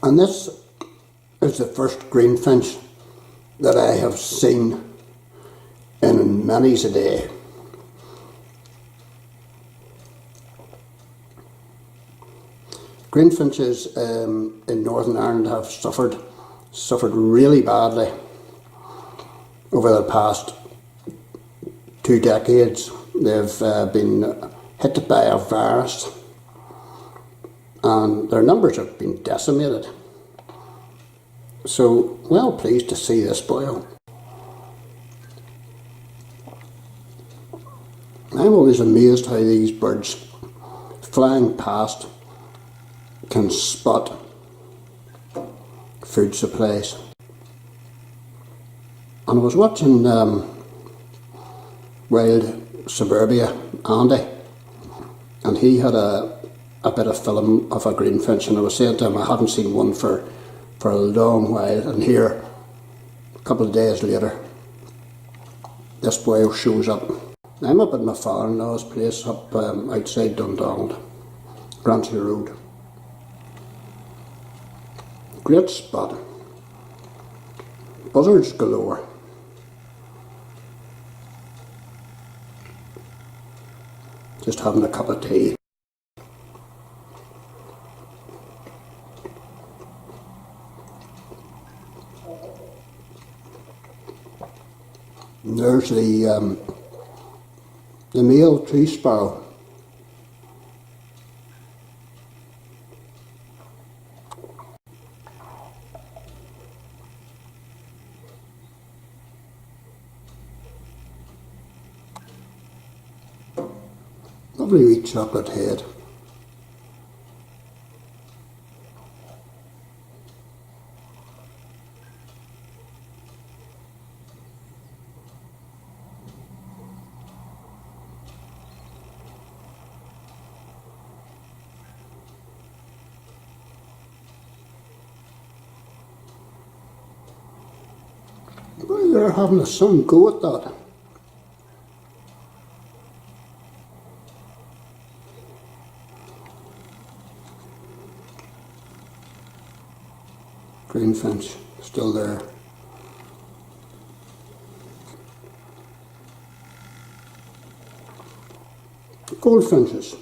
And this is the first greenfinch that I have seen in many's a day. Greenfinches in Northern Ireland have suffered really badly over the past 2 decades. They've been hit by a virus and their numbers have been decimated. So, well pleased to see this boil. I'm always amazed how these birds flying past can spot food supplies. And I was watching Wild Suburbia Andy, and he had a bit of film of a greenfinch, and I was saying to him I hadn't seen one for a long while, and here a couple of days later this boy shows up. I'm up at my father-in-law's place up outside Dundonald, Gransha Road. Great spot. Buzzards galore. Just having a cup of tea. And there's the male tree sparrow. Lovely wee chocolate head. Well, they're having some go at that. Greenfinch, still there. Goldfinches.